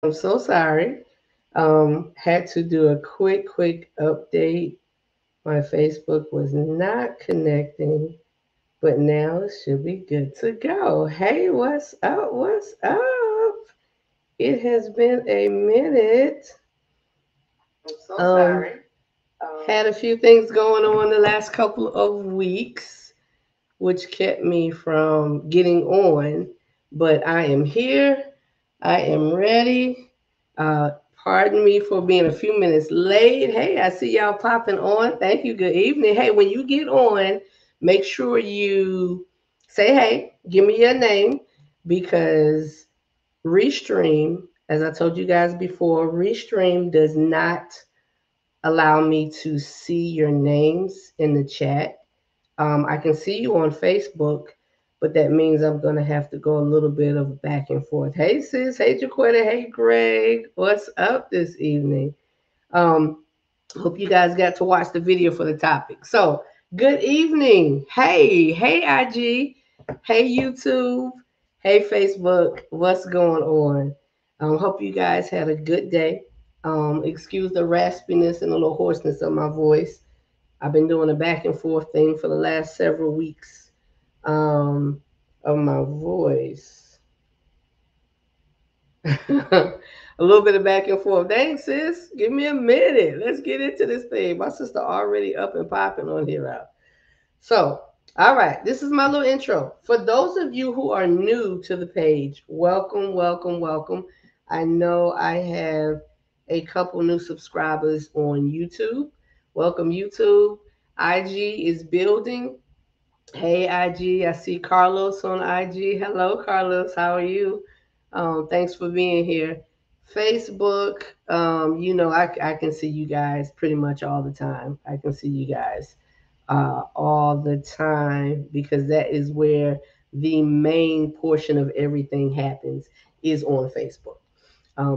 I'm so sorry. Had to do a quick update. My Facebook was not connecting, but now it should be good to go. Hey, what's up? What's up? It has been a minute. I'm so Um, sorry. had a few things going on the last couple of weeks, which kept me from getting on, but I am here. I am ready. Uh, Pardon me for being a few minutes late. Hey, I see y'all popping on. Thank you. Good evening. Hey, when you get on, make sure you say, hey, give me your name because Restream, as I told you guys before, Restream does not allow me to see your names in the chat. I can see you on Facebook, but that means I'm gonna have to go a little bit of back and forth. Hey sis, hey Jaquetta, hey Greg, what's up this evening? Um, Hope you guys got to watch the video for the topic. So, good evening. Hey IG, hey YouTube, hey Facebook, what's going on? Hope you guys had a good day. Excuse the raspiness and a little hoarseness of my voice. I've been doing a back and forth thing for the last several weeks um, of my voice. A little bit of back and forth. Dang, sis, give me a minute. Let's get into this thing. My sister already up and popping on here out. So, all right, this is my little intro. For those of you who are new to the page, welcome, welcome, welcome. I know I have a couple new subscribers on YouTube. Welcome, YouTube. IG is building. Hey, IG. I see Carlos on IG. Hello, Carlos. How are you? Thanks for being here. Facebook, I can see you guys pretty much all the time. I can see you guys all the time because that is where the main portion of everything happens is on Facebook.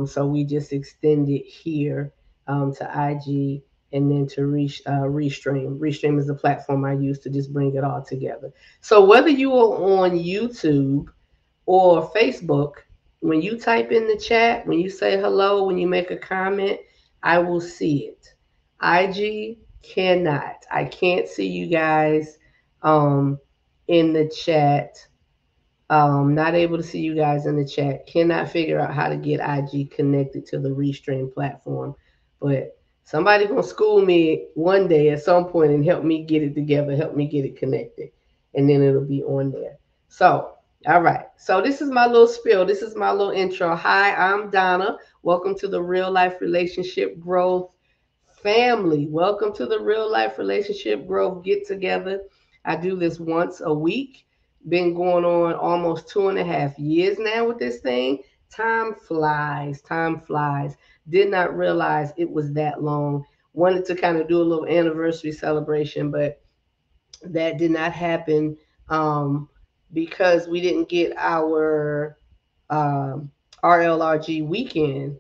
So we just extended here to IG and then to Restream. Restream is the platform I use to just bring it all together. So whether you are on YouTube or Facebook, when you type in the chat, when you say hello, when you make a comment, I will see it. IG cannot. I can't see you guys um, in the chat. Not able to see you guys in the chat. Cannot figure out how to get IG connected to the Restream platform. But somebody gonna school me one day at some point and help me get it together, help me get it connected, and then it'll be on there. So, all right. So this is my little spiel. This is my little intro. Hi, I'm Donna. Welcome to the Real Life Relationship Growth family. Welcome to the Real Life Relationship Growth Get Together. I do this once a week. Been going on almost 2.5 years now with this thing. Time flies. Time flies. Did not realize it was that long. Wanted to kind of do a little anniversary celebration, but that did not happen um, because we didn't get our um, RLRG weekend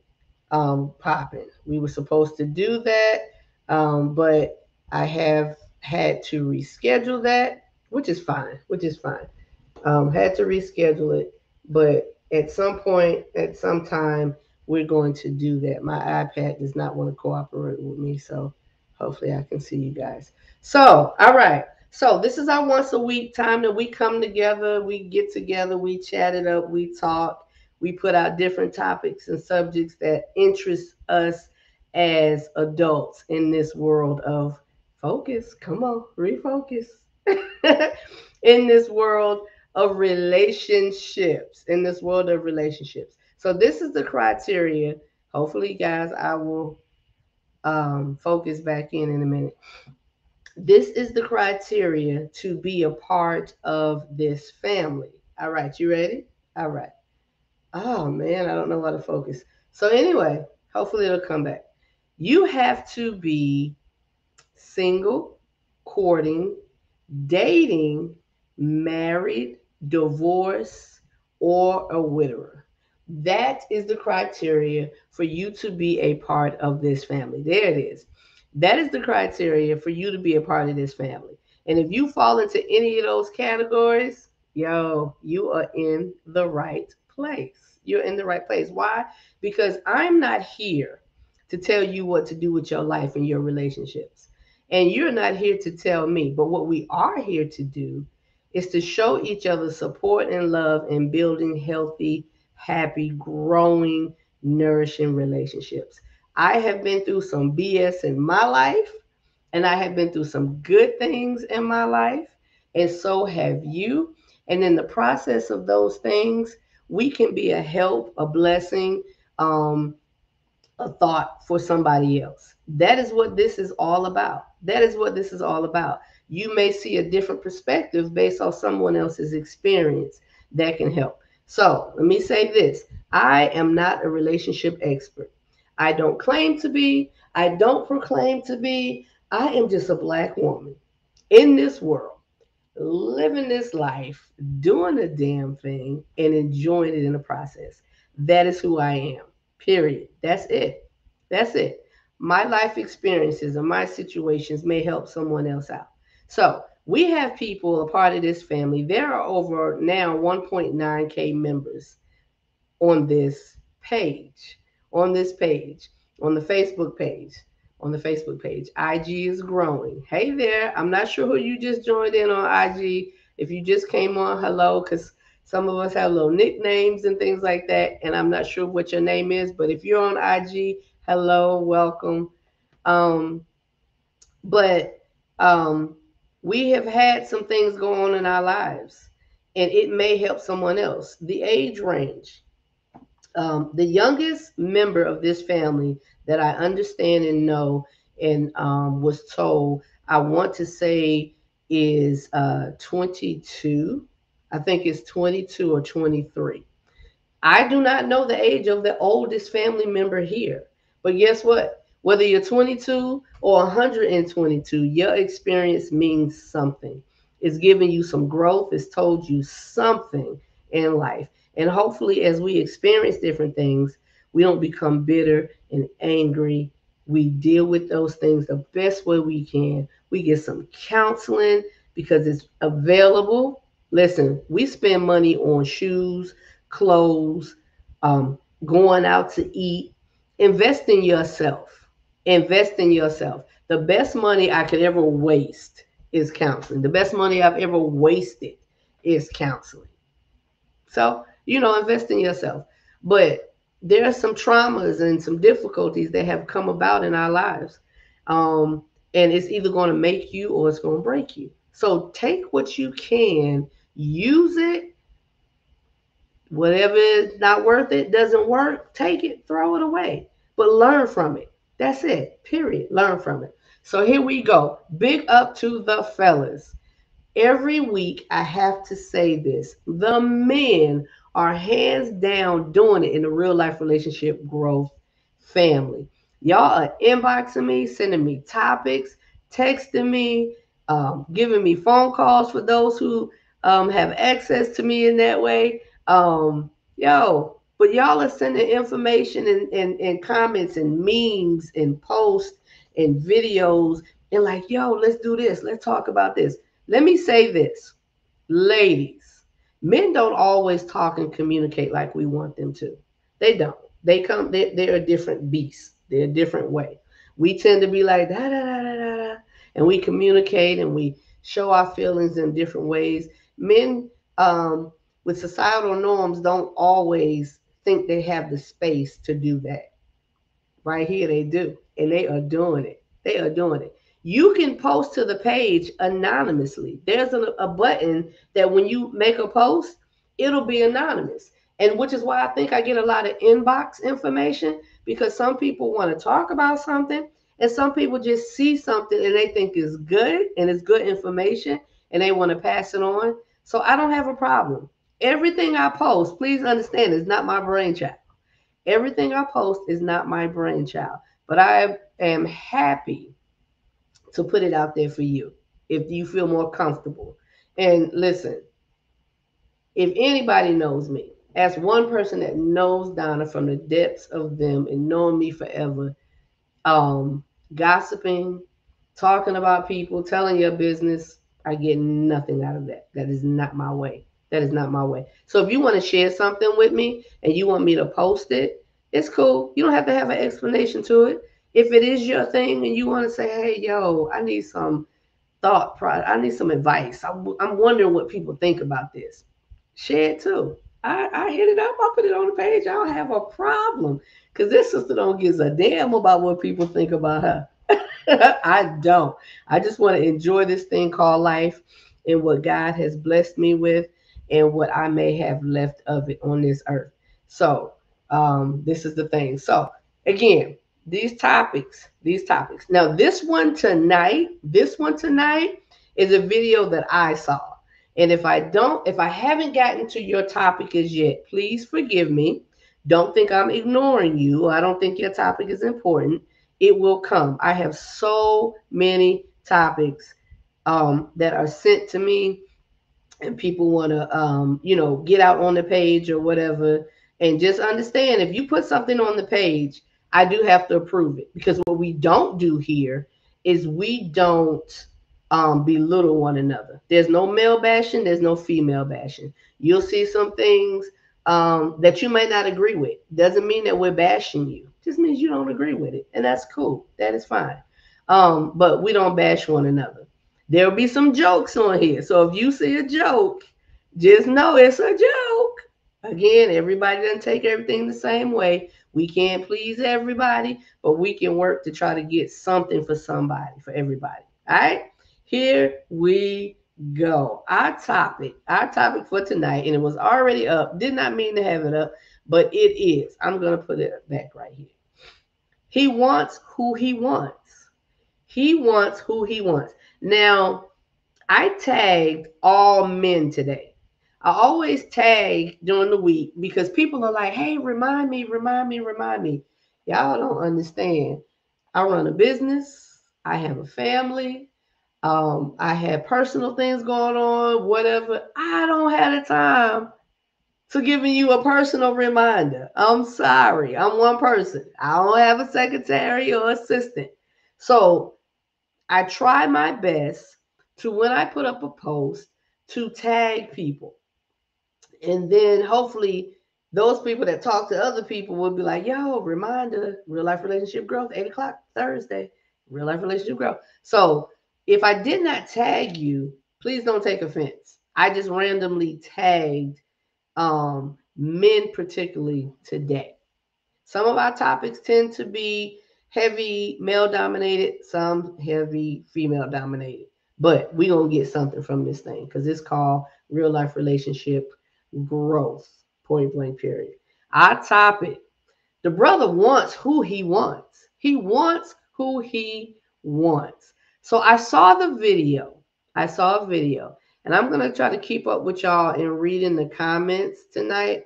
popping. We were supposed to do that, but I have had to reschedule that, which is fine. Which is fine. Had to reschedule it, but at some point, at some time, we're going to do that. My iPad does not want to cooperate with me, so hopefully I can see you guys. So, all right. So this is our once a week time that we come together, we get together, we chat it up, we talk, we put out different topics and subjects that interest us as adults in this world of focus. Come on, refocus. In this world of relationships, in this world of relationships. So this is the criteria. Hopefully, guys, I will focus back in a minute. This is the criteria to be a part of this family. All right, you ready? All right. Oh man, I don't know how to focus. So anyway, hopefully it'll come back. You have to be single, courting, dating, married, divorced, or a widower. That is the criteria for you to be a part of this family. There it is. That is the criteria for you to be a part of this family. And if you fall into any of those categories, yo, you are in the right place. You're in the right place. Why? Because I'm not here to tell you what to do with your life and your relationships. And you're not here to tell me. But what we are here to do is to show each other support and love and building healthy, happy, growing, nourishing relationships. I have been through some BS in my life, and I have been through some good things in my life, and so have you. And in the process of those things, we can be a help, a blessing, um, a thought for somebody else. That is what this is all about. That is what this is all about. You may see a different perspective based on someone else's experience that can help. So let me say this: I am not a relationship expert. I don't claim to be, I don't proclaim to be. I am just a black woman in this world, living this life, doing the damn thing, and enjoying it in the process. That is who I am. Period. That's it. That's it. My life experiences and my situations may help someone else out. So we have people a part of this family. There are over now 1.9K members on this page, on this page, on the Facebook page, on the Facebook page. IG is growing. Hey there, I'm not sure who you just joined in on IG. If you just came on, hello, because some of us have little nicknames and things like that, and I'm not sure what your name is, but if you're on IG, hello, welcome. Um, but um, we have had some things go on in our lives, and it may help someone else. The age range, the youngest member of this family that I understand and know and was told, I want to say is 22. I think it's 22 or 23. I do not know the age of the oldest family member here. But guess what? Whether you're 22 or 122, your experience means something. It's giving you some growth, it's told you something in life. And hopefully, as we experience different things, we don't become bitter and angry. We deal with those things the best way we can. We get some counseling because it's available. Listen, we spend money on shoes, clothes, going out to eat. Invest in yourself. Invest in yourself. The best money I could ever waste is counseling. The best money I've ever wasted is counseling. So, invest in yourself. But there are some traumas and some difficulties that have come about in our lives. Um, and it's either going to make you or it's going to break you. So take what you can, use it. Whatever is not worth it, doesn't work, take it, throw it away. But learn from it. That's it. Period. Learn from it. So here we go. Big up to the fellas. Every week I have to say this. The men are hands down doing it in the real life relationship growth family. Y'all are inboxing me, sending me topics, texting me, giving me phone calls for those who have access to me in that way. But y'all are sending information and comments and memes and posts and videos and like, let's do this. Let's talk about this. Let me say this, ladies, men don't always talk and communicate like we want them to. They don't. They're a different beast. They're a different way. We tend to be like, da, da, da, da, da, da, and we communicate and we show our feelings in different ways. Men, with societal norms, don't always think they have the space to do that. Right here, they do. And they are doing it. They are doing it. You can post to the page anonymously. There's a button that when you make a post, it'll be anonymous. And which is why I think I get a lot of inbox information because some people want to talk about something and some people just see something and they think is good and it's good information and they want to pass it on. So I don't have a problem. Everything I post, please understand, is not my brainchild. Everything I post is not my brainchild, but I am happy to put it out there for you if you feel more comfortable. And listen, if anybody knows me, as one person that knows Donna from the depths of them and knowing me forever, gossiping, talking about people, telling your business, I get nothing out of that. That is not my way. That is not my way. So if you want to share something with me and you want me to post it, it's cool. You don't have to have an explanation to it. If it is your thing and you want to say, hey, yo, I need some I need some advice. I'm wondering what people think about this. Share it too. I hit it up. I put it on the page. I don't have a problem because this sister don't gives a damn about what people think about her. I don't. I just want to enjoy this thing called life and what God has blessed me with and what I may have left of it on this earth. So, this is the thing. So, again, these topics. Now, this one tonight is a video that I saw. And if I haven't gotten to your topic as yet, please forgive me. Don't think I'm ignoring you. I don't think your topic is important. It will come. I have so many topics that are sent to me, and people want to, get out on the page or whatever. And just understand, if you put something on the page, I do have to approve it because what we don't do here is we don't belittle one another. There's no male bashing. There's no female bashing. You'll see some things that you may not agree with. Doesn't mean that we're bashing you. Just means you don't agree with it, and that's cool. That is fine. But we don't bash one another. There'll be some jokes on here. So if you see a joke, just know it's a joke. Again, everybody doesn't take everything the same way. We can't please everybody, but we can work to try to get something for somebody, for everybody. All right? Here we go. Our topic for tonight, and it was already up. Did not mean to have it up, but it is. I'm going to put it back right here. He wants who he wants. He wants who he wants. Now, I tagged all men today. I always tag during the week because people are like, hey, remind me, remind me, remind me. Y'all don't understand. I run a business, I have a family, I have personal things going on, whatever. I don't have the time to giving you a personal reminder. I'm sorry. I'm one person. I don't have a secretary or assistant. So I try my best to, when I put up a post, to tag people. And then hopefully those people that talk to other people will be like, yo, reminder, real life relationship growth, 8 o'clock Thursday, real life relationship growth. So if I did not tag you, please don't take offense. I just randomly tagged men, particularly today. Some of our topics tend to be heavy male dominated, some heavy female dominated. But we're going to get something from this thing because it's called real life relationship growth, point blank, period. Our topic, the brother wants who he wants. He wants who he wants. So I saw the video. I saw a video. And I'm going to try to keep up with y'all and reading the comments tonight.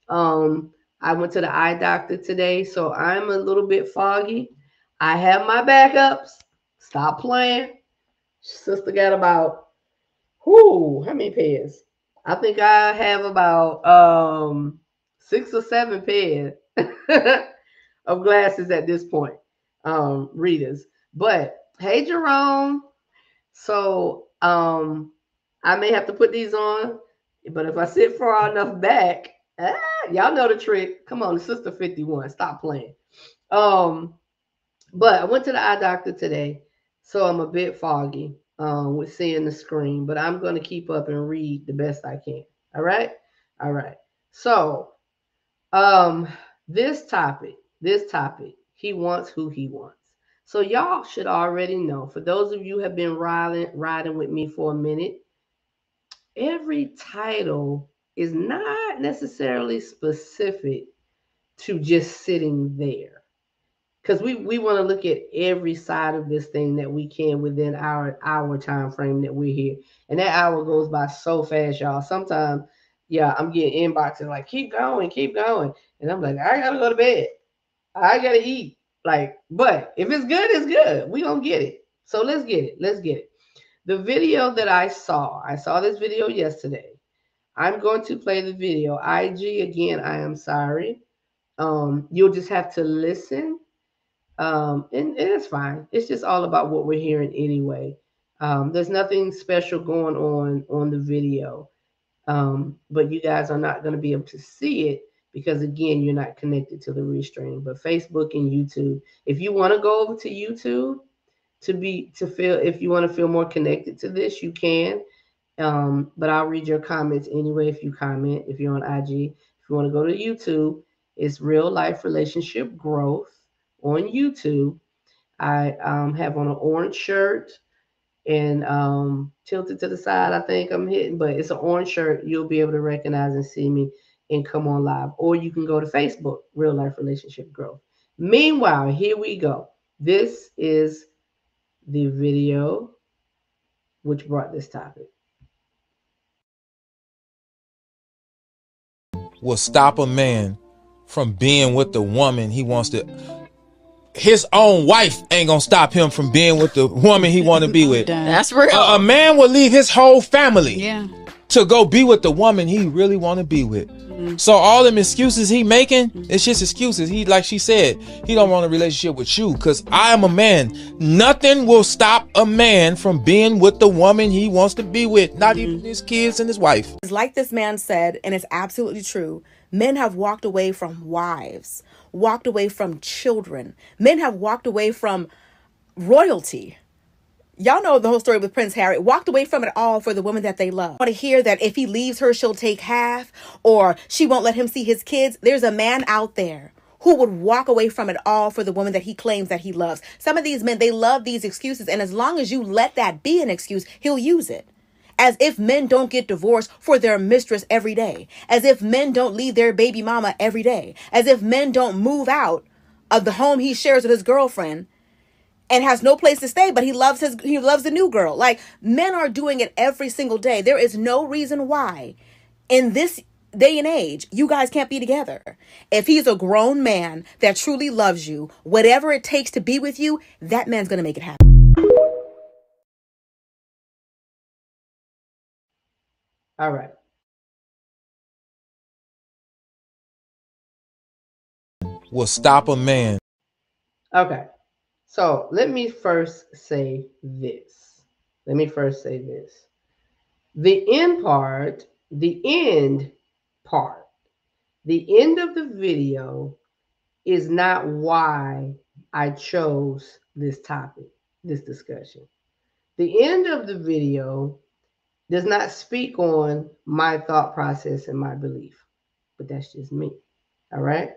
Um, I went to the eye doctor today, so I'm a little bit foggy. I have my backups. Stop playing. Sister got about, how many pairs? I think I have about 6 or 7 pairs of glasses at this point, readers. But hey, Jerome. So I may have to put these on, but if I sit far enough back, y'all know the trick. Come on, the sister 51. Stop playing. Um, but I went to the eye doctor today, so I'm a bit foggy with seeing the screen, but I'm going to keep up and read the best I can. All right? All right. So, um, this topic, he wants who he wants. So y'all should already know. For those of you who have been riding with me for a minute, every title is not necessarily specific to just sitting there, because we want to look at every side of this thing that we can within our time frame that we're here. And that hour goes by so fast, y'all. Sometimes, yeah, I'm getting inboxes like, keep going, and I'm like, I gotta go to bed, I gotta eat. Like, but if it's good, it's good. We gonna get it. So let's get it. Let's get it. The video that I saw this video yesterday. I'm going to play the video. IG, again, I am sorry. You'll just have to listen. And it's fine. It's just all about what we're hearing anyway. There's nothing special going on the video. But you guys are not going to be able to see it because, again, you're not connected to the Restream. But Facebook and YouTube, if you want to go over to YouTube if you want to feel more connected to this, you can. But I'll read your comments anyway if you comment. If you're on IG, if you want to go to YouTube, it's Real Life Relationship Growth on YouTube. I have on an orange shirt and tilted to the side. I think I'm hitting, but it's an orange shirt. You'll be able to recognize and see me and come on live. Or you can go to Facebook, Real Life Relationship Growth. Meanwhile, here we go. This is the video which brought this topic. Will stop a man from being with the woman he wants to. His own wife ain't gonna stop him from being with the woman he want to be with. That's real. A man will leave his whole family Yeah. to go be with the woman he really want to be with. So all them excuses he making, it's just excuses. He, like she said, he don't want a relationship with you because I am a man. Nothing will stop a man from being with the woman he wants to be with, not even his kids and his wife. Like this man said, and it's absolutely true, men have walked away from wives, walked away from children. Men have walked away from royalty. Y'all know the whole story with Prince Harry. Walked away from it all for the woman that they love. Want to hear that if he leaves her, she'll take half, or she won't let him see his kids. There's a man out there who would walk away from it all for the woman that he claims that he loves. Some of these men, they love these excuses. And as long as you let that be an excuse, he'll use it. As if men don't get divorced for their mistress every day. As if men don't leave their baby mama every day. As if men don't move out of the home he shares with his girlfriend and has no place to stay, but he loves the new girl. Like, men are doing it every single day. There is no reason why in this day and age you guys can't be together. If he's a grown man that truly loves you, whatever it takes to be with you, that man's gonna make it happen. All right. Will stop a man. Okay. So let me first say this. The end part, the end of the video is not why I chose this topic, this discussion. The end of the video does not speak on my thought process and my belief, but that's just me. All right.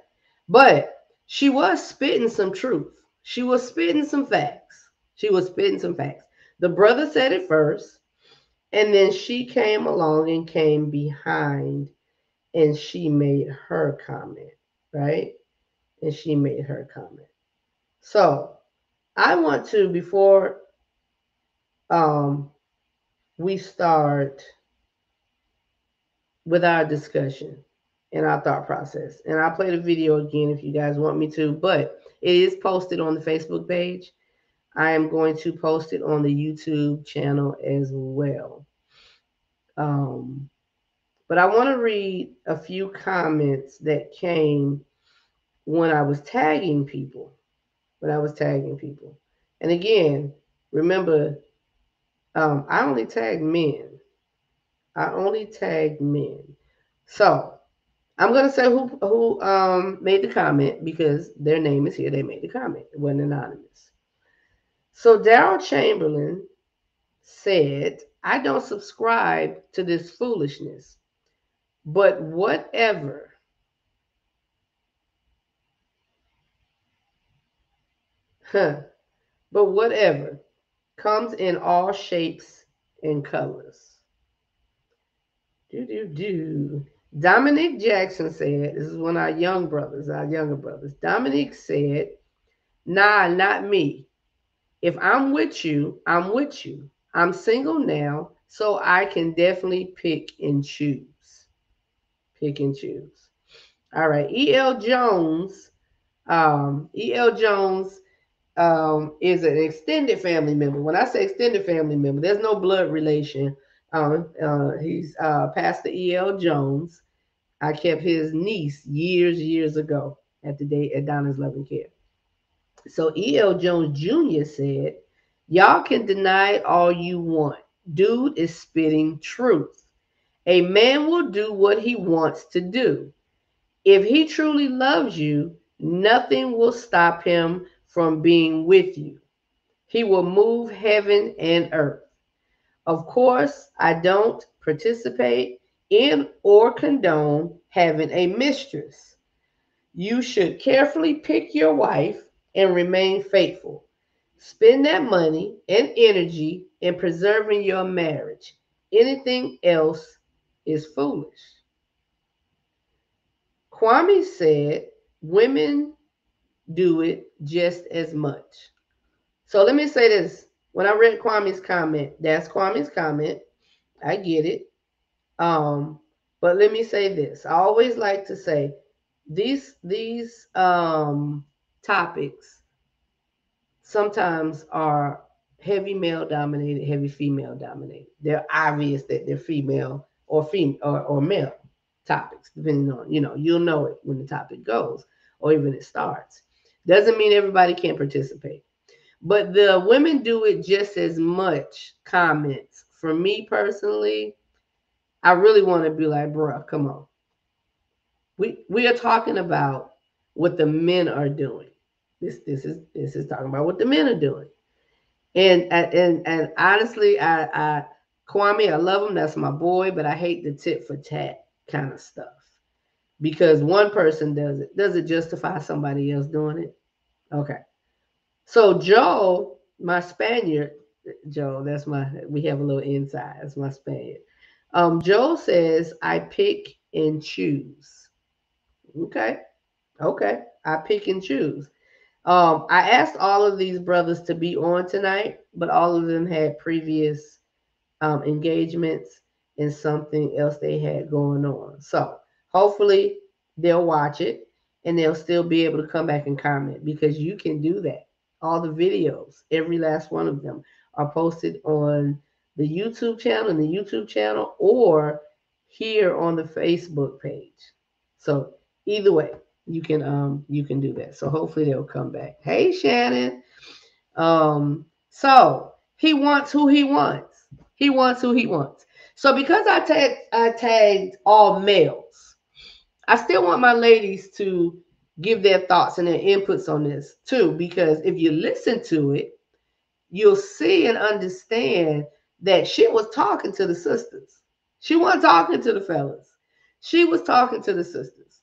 But she was spitting some truth. She was spitting some facts. The brother said it first, and then she came along and came behind, and she made her comment, right? So I want to, before we start with our discussion and our thought process, and I'll play the video again if you guys want me to, but it is posted on the Facebook page. I am going to post it on the YouTube channel as well. But I want to read a few comments that came when I was tagging people. And again, remember, I only tag men. So I'm going to say who made the comment because their name is here. They made the comment. It wasn't anonymous. So Daryl Chamberlain said, I don't subscribe to this foolishness, but whatever. But whatever comes in all shapes and colors. Dominic Jackson said, this is one of our younger brothers. Dominic said, nah, not me. If I'm with you, I'm with you. I'm single now, so I can definitely pick and choose. All right. E.L. Jones. E.L. Jones is an extended family member. When I say extended family member, there's no blood relation. He's Pastor E.L. Jones. I kept his niece years ago at Donna's Loving Care. So E.L. Jones Jr. said, y'all can deny it all you want. Dude is spitting truth. A man will do what he wants to do. If he truly loves you, nothing will stop him from being with you. He will move heaven and earth. Of course, I don't participate in or condone having a mistress. You should carefully pick your wife and remain faithful. Spend that money and energy in preserving your marriage. Anything else is foolish. Kwame said women do it just as much. So let me say this. When I read Kwame's comment, that's Kwame's comment. I get it. Um, but let me say this. I always like to say these topics sometimes are heavy male dominated, heavy female dominated. They're obvious that they're female or or male topics, depending on, you'll know it when the topic goes or even it starts. Doesn't mean everybody can participate. But the women do it just as much comments. For me personally, I really want to be like, bruh, come on. We are talking about what the men are doing. This is talking about what the men are doing. And honestly, I Kwame, I love him. That's my boy, but I hate the tit for tat kind of stuff because one person does it. Does it justify somebody else doing it? Okay. So Joe, my Spaniard, Joe, we have a little inside. That's my Spaniard. Joe says I pick and choose. Okay. Okay. I pick and choose. I asked all of these brothers to be on tonight, but all of them had previous engagements and something else they had going on. So hopefully they'll watch it and they'll still be able to come back and comment because you can do that. All the videos, every last one of them, are posted on the YouTube channel, or here on the Facebook page. So either way, you can do that. So hopefully they'll come back. Hey Shannon. So he wants who he wants. He wants who he wants. So because I tagged all males, I still want my ladies to give their thoughts and their inputs on this too, because if you listen to it, you'll see and understand that she was talking to the sisters. She wasn't talking to the fellas. She was talking to the sisters,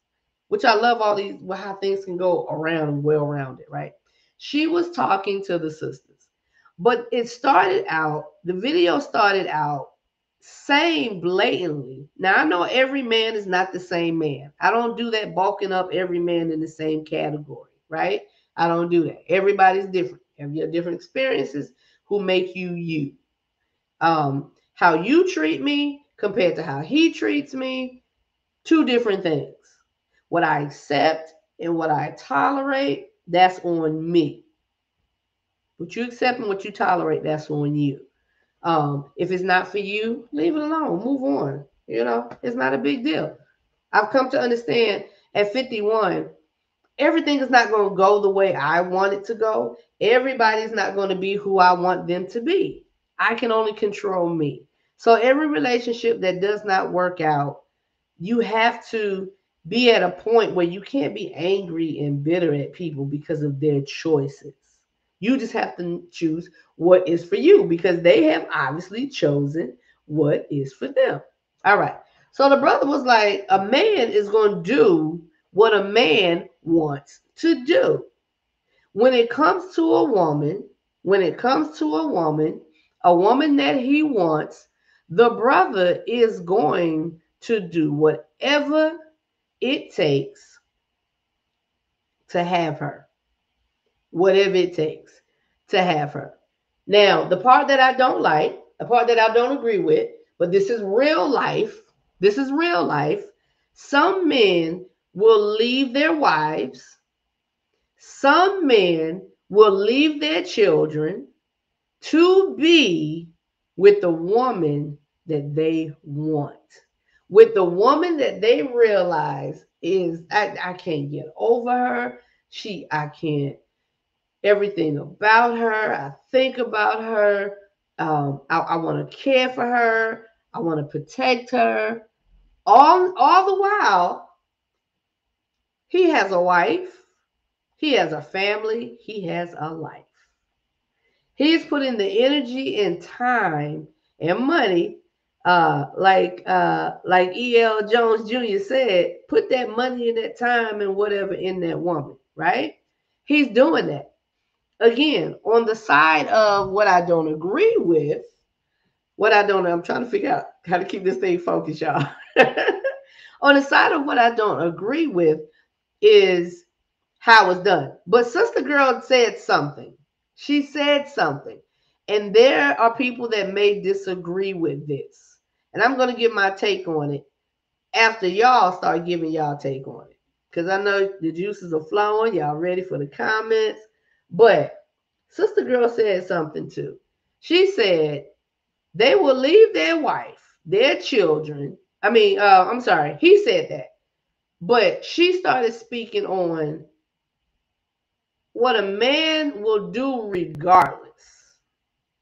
which I love all these, how things can go around and well rounded, right? She was talking to the sisters. But the video started out saying blatantly. Now, I know every man is not the same man. I don't do that bulking up every man in the same category, right? I don't do that. Everybody's different. Have your different experiences who make you you. How you treat me compared to how he treats me, two different things. What I accept and what I tolerate, that's on me. What you accept and what you tolerate, that's on you. If it's not for you, leave it alone. Move on. It's not a big deal. I've come to understand at 51, everything is not going to go the way I want it to go. Everybody's not going to be who I want them to be. I can only control me. So every relationship that does not work out, you have to be at a point where you can't be angry and bitter at people because of their choices. You just have to choose what is for you because they have obviously chosen what is for them. All right. So the brother was like, a man is going to do what a man wants to do. When it comes to a woman, a woman that he wants, the brother is going to do whatever it takes to have her. Whatever it takes to have her. Now, the part that I don't like, the part that I don't agree with, but this is real life. This is real life. Some men will leave their wives. Some men will leave their children to be with the woman that they want. With the woman that they realize is, I can't get over her. I can't, everything about her. I think about her. I want to care for her. I want to protect her. All the while, he has a wife, he has a family, he has a life. He's putting the energy and time and money, like E.L. Jones Jr. said, put that money and that time and whatever in that woman, right? He's doing that. Again, on the side of what I don't agree with, I'm trying to figure out how to keep this thing focused, y'all. On the side of what I don't agree with is how it's done. But Sister Girl said something. She said something. And there are people that may disagree with this. And I'm going to give my take on it after y'all start giving y'all take on it. Because I know the juices are flowing. Y'all ready for the comments. But Sister Girl said something too. She said they will leave their wife, their children. I'm sorry. He said that. But she started speaking on what a man will do regardless.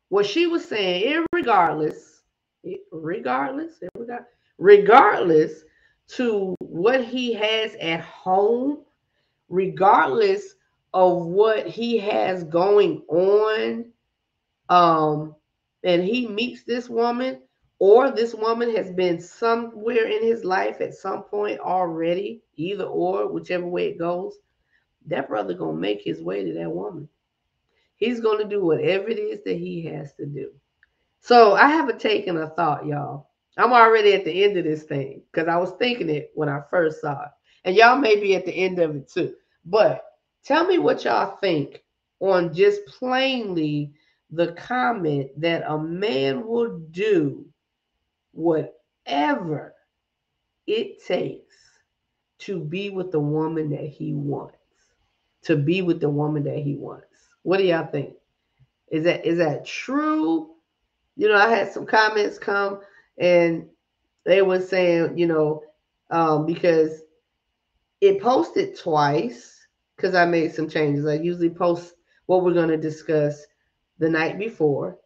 What she was saying, regardless to what he has at home, regardless of what he has going on, and he meets this woman, or this woman has been somewhere in his life at some point already, either or, whichever way it goes, that brother gonna make his way to that woman. He's gonna do whatever it is that he has to do. So I have a take and a thought, y'all. I'm already at the end of this thing because I was thinking it when I first saw it. And y'all may be at the end of it too. But tell me what y'all think on just plainly the comment that a man will do whatever it takes to be with the woman that he wants. To be with the woman that he wants. What do y'all think? Is that true? You know, I had some comments come and they were saying, because it posted twice because I made some changes. I usually post what we're going to discuss the night before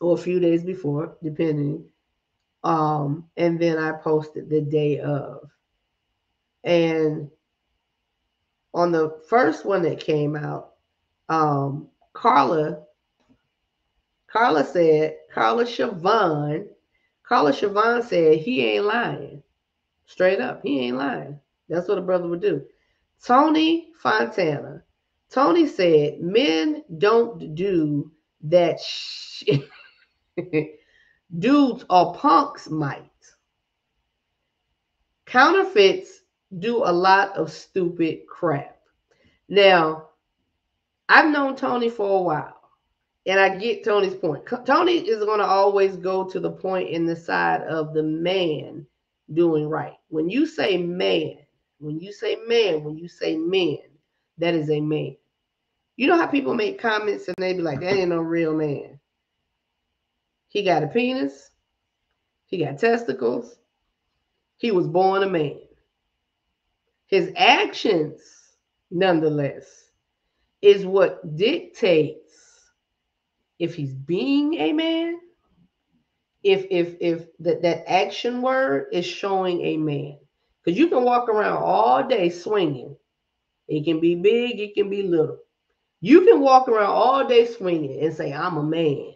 or a few days before, depending. And then I posted the day of. And on the first one that came out, Carla Siobhan said he ain't lying. Straight up, he ain't lying. That's what a brother would do. Tony Fontana. Tony said men don't do that shit. Dudes or punks might. Counterfeits do a lot of stupid crap. Now, I've known Tony for a while. And I get Tony's point. Tony is going to always go to the point in the side of the man doing right. When you say man, when you say men, that is a man. You know how people make comments and they be like, that ain't no real man. He got a penis. He got testicles. He was born a man. His actions, nonetheless, is what dictates if he's being a man, if that action word is showing a man. Because you can walk around all day swinging. It can be big, it can be little. You can walk around all day swinging and say, I'm a man.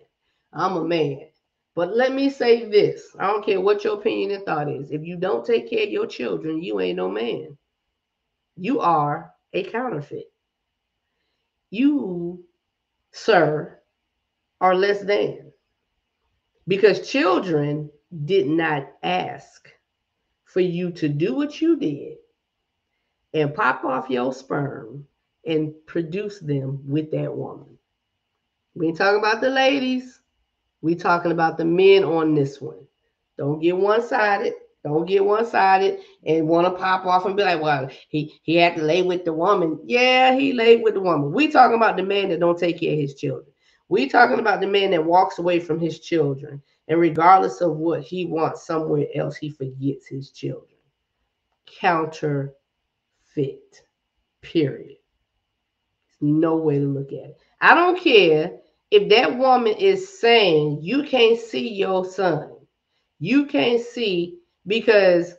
I'm a man. But let me say this. I don't care what your opinion and thought is. If you don't take care of your children, you ain't no man. You are a counterfeit. You, sir, are less than. Because children did not ask for you to do what you did and pop off your sperm and produce them with that woman. We ain't talking about the ladies. We talking about the men on this one. Don't get one-sided. Don't get one-sided and want to pop off and be like, well, he had to lay with the woman. Yeah, he laid with the woman. We talking about the man that don't take care of his children. We talking about the man that walks away from his children. And regardless of what he wants somewhere else, he forgets his children. Counterfeit. Period. There's no way to look at it. I don't care if that woman is saying you can't see your son. You can't see, because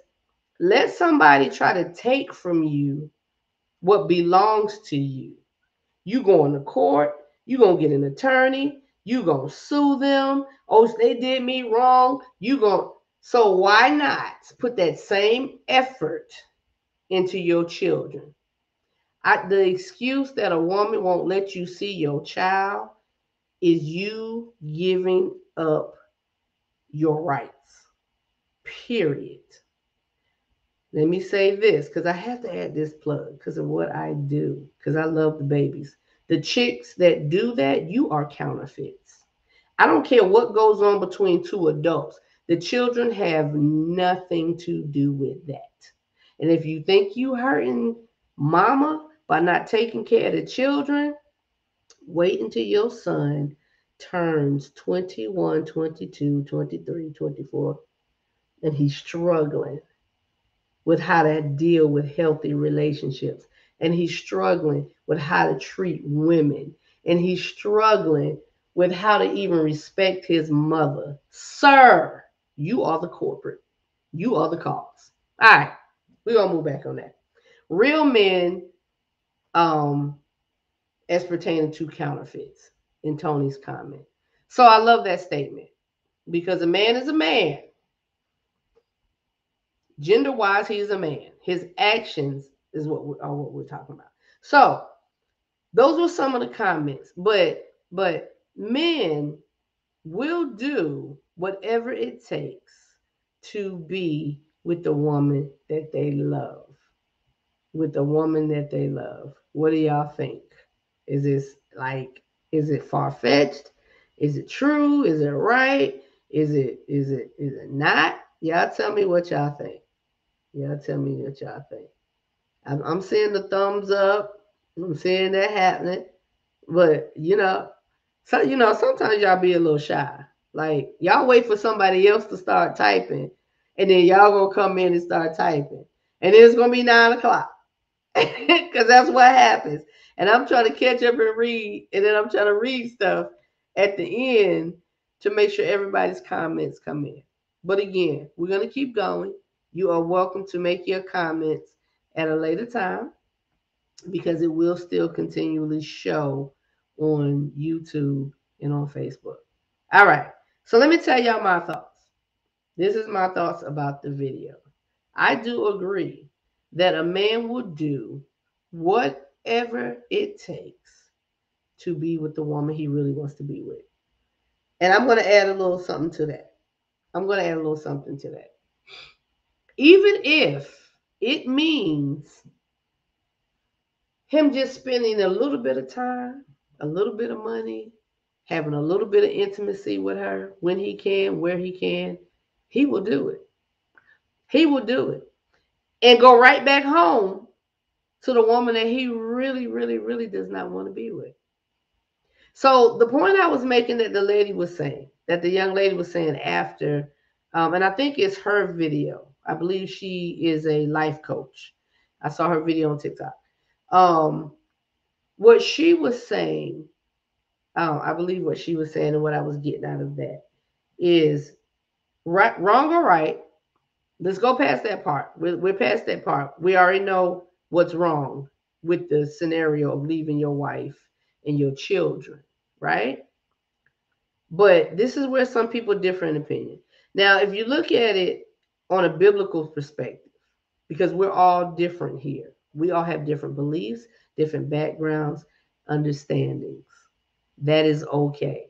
let somebody try to take from you what belongs to you. You going to court, you going to get an attorney, you going to sue them. Oh, they did me wrong. You going So why not put that same effort into your children? The excuse that a woman won't let you see your child is you giving up your rights. Period. Let me say this, because I have to add this plug because of what I do, because I love the babies. The chicks that do that, you are counterfeits. I don't care what goes on between two adults. The children have nothing to do with that. And if you think you hurting mama by not taking care of the children, wait until your son turns 21, 22, 23, 24, and he's struggling with how to deal with healthy relationships. And he's struggling with how to treat women. And he's struggling with how to even respect his mother. Sir, you are the corporate. You are the cause. All right, we're going to move back on that. Real men, as pertaining to counterfeits, in Tony's comment. So I love that statement, because a man is a man. Gender-wise, he is a man. His actions is what we're talking about. So those were some of the comments. But men will do whatever it takes to be with the woman that they love. With the woman that they love. What do y'all think? Is it far-fetched? Is it true? Is it right? Is it not? Y'all tell me what y'all think. Y'all tell me what y'all think. I'm seeing the thumbs up. I'm seeing that happening. But sometimes y'all be a little shy. Like, y'all wait for somebody else to start typing, and then y'all gonna come in and start typing. And then it's gonna be 9:00. Because that's what happens. And I'm trying to catch up and read, and then I'm trying to read stuff at the end to make sure everybody's comments come in. But again, we're going to keep going. You are welcome to make your comments at a later time, because it will still continually show on YouTube and on Facebook. All right. So let me tell y'all my thoughts. This is my thoughts about the video. I do agree that a man will do whatever it takes to be with the woman he really wants to be with. And I'm going to add a little something to that. Even if it means him just spending a little bit of time, a little bit of money, having a little bit of intimacy with her when he can, where he can, he will do it. He will do it. And go right back home to the woman that he really, really, really does not want to be with. So the point I was making, that the young lady was saying after, and I think it's her video. I believe she is a life coach. I saw her video on TikTok. What she was saying, I believe what she was saying and what I was getting out of that is right, wrong or right. Let's go past that part. We're past that part. We already know what's wrong with the scenario of leaving your wife and your children, right? But this is where some people differ in opinion. Now, if you look at it on a biblical perspective, because we're all different here. We all have different beliefs, different backgrounds, understandings. That is okay.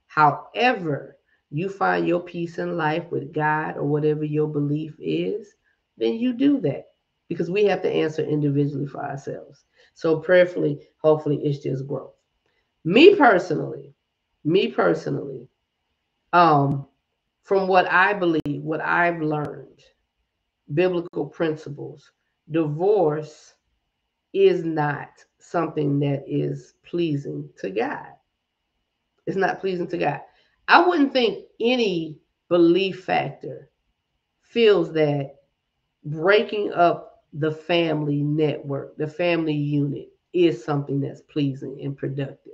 However, you find your peace in life with God or whatever your belief is, then you do that, because we have to answer individually for ourselves. So prayerfully, hopefully it's just growth. Me personally, from what I believe, what I've learned, biblical principles, divorce is not something that is pleasing to God. It's not pleasing to God. I wouldn't think any belief factor feels that breaking up the family network, the family unit, is something that's pleasing and productive.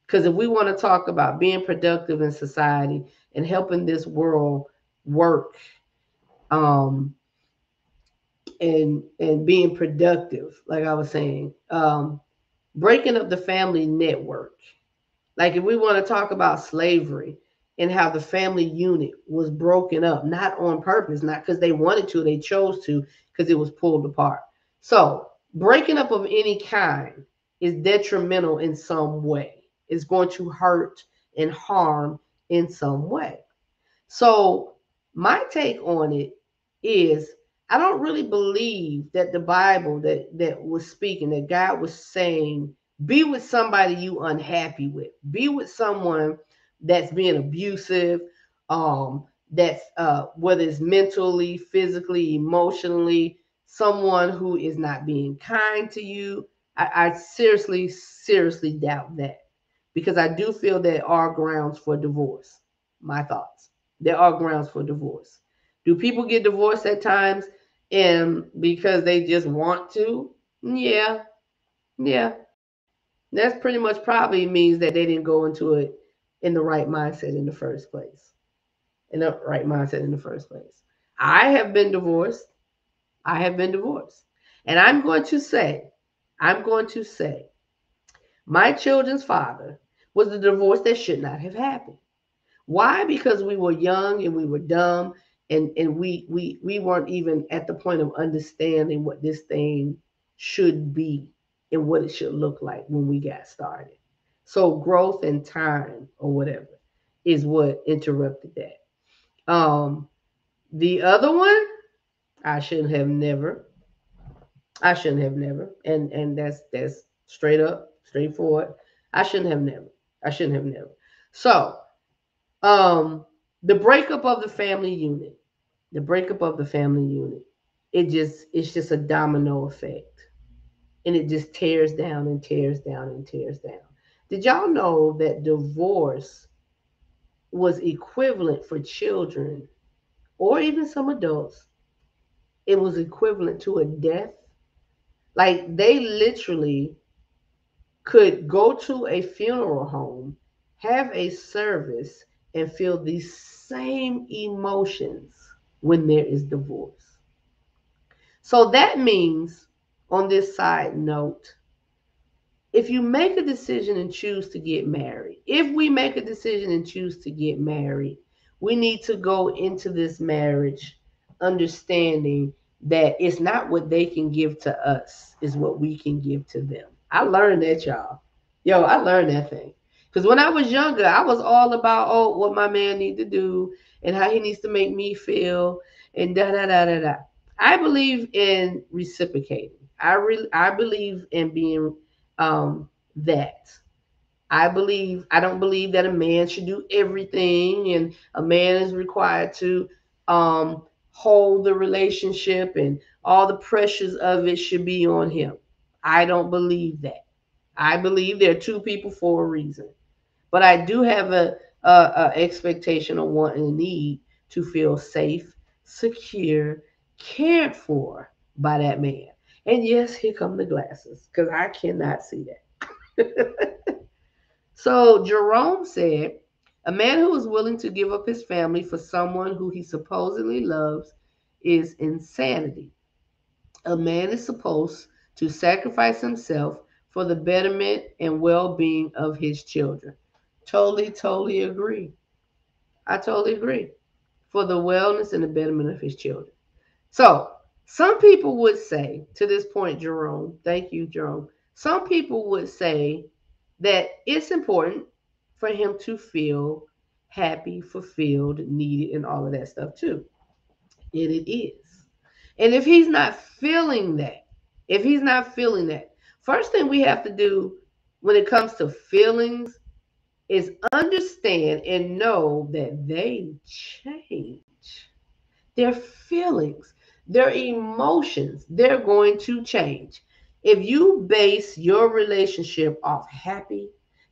Because if we want to talk about being productive in society and helping this world work, um, and being productive, like I was saying. Breaking up the family network. Like if we want to talk about slavery and how the family unit was broken up, not on purpose, not because they wanted to, they chose to, because it was pulled apart. So breaking up of any kind is detrimental in some way. It's going to hurt and harm in some way. So my take on it is I don't really believe that the Bible that was speaking, that God was saying, be with somebody you unhappy with. Be with someone that's being abusive, that's whether it's mentally, physically, emotionally, someone who is not being kind to you. I seriously, seriously doubt that because I do feel there are grounds for divorce. My thoughts. There are grounds for divorce. Do people get divorced at times and because they just want to? Yeah, yeah. That's pretty much probably means that they didn't go into it in the right mindset in the first place. In the right mindset in the first place. I have been divorced. I have been divorced. And I'm going to say, my children's father was the divorce that should not have happened. Why? Because we were young and we were dumb and we weren't even at the point of understanding what this thing should be and what it should look like when we got started. So growth and time or whatever is what interrupted that. The other one, I shouldn't have never. I shouldn't have never. And that's straight up, straightforward. I shouldn't have never. I shouldn't have never. So um the breakup of the family unit, the breakup of the family unit, it's just a domino effect, and it just tears down and tears down and tears down. Did y'all know that divorce was equivalent for children or even some adults? It was equivalent to a death. Like they literally could go to a funeral home, have a service, and feel these same emotions when there is divorce. So that means, on this side note, if you make a decision and choose to get married, if we make a decision and choose to get married, we need to go into this marriage understanding that it's not what they can give to us, is what we can give to them. I learned that, y'all. Yo, I learned that thing. Because when I was younger, I was all about, oh, what my man need to do and how he needs to make me feel and da da da da da. I believe in reciprocating. I believe in being that. I don't believe that a man should do everything and a man is required to hold the relationship and all the pressures of it should be on him. I don't believe that. I believe there are two people for a reason. But I do have a expectation, a want and a need to feel safe, secure, cared for by that man. And yes, here come the glasses because I cannot see that. So Jerome said, a man who is willing to give up his family for someone who he supposedly loves is insanity. A man is supposed to sacrifice himself for the betterment and well being of his children. Totally, totally agree. I totally agree. For the wellness and the betterment of his children. So, some people would say, to this point, Jerome, thank you, Jerome. Some people would say that it's important for him to feel happy, fulfilled, needed, and all of that stuff too. And it is. And if he's not feeling that, if he's not feeling that, first thing we have to do when it comes to feelings is understand and know that they change. Their feelings, their emotions, they're going to change. If you base your relationship off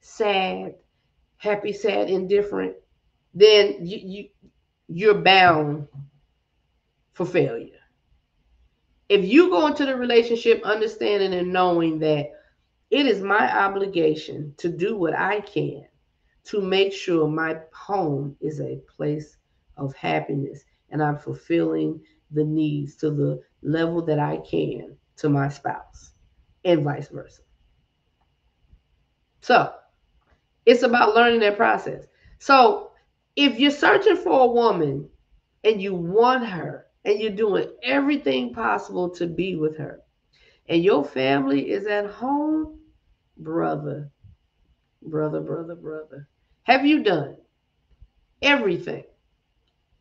sad, happy, sad, indifferent, then you're bound for failure. If you go into the relationship understanding and knowing that it is my obligation to do what I can to make sure my home is a place of happiness, and I'm fulfilling the needs to the level that I can to my spouse, and vice versa. So it's about learning that process. So if you're searching for a woman and you want her and you're doing everything possible to be with her, and your family is at home, brother, brother, have you done everything,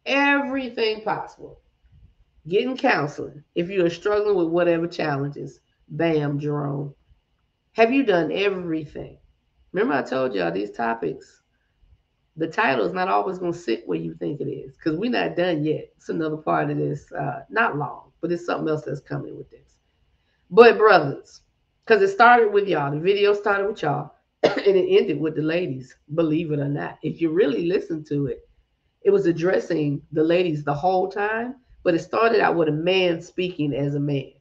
everything possible? Getting counseling if you are struggling with whatever challenges. Bam, Jerome. Have you done everything? Remember, I told y'all these topics, the title is not always going to sit where you think it is because we're not done yet. It's another part of this, not long, but it's something else that's coming with this. But, brothers, because it started with y'all, the video started with y'all, and it ended with the ladies, believe it or not. If you really listen to it, it was addressing the ladies the whole time, but it started out with a man speaking as a man.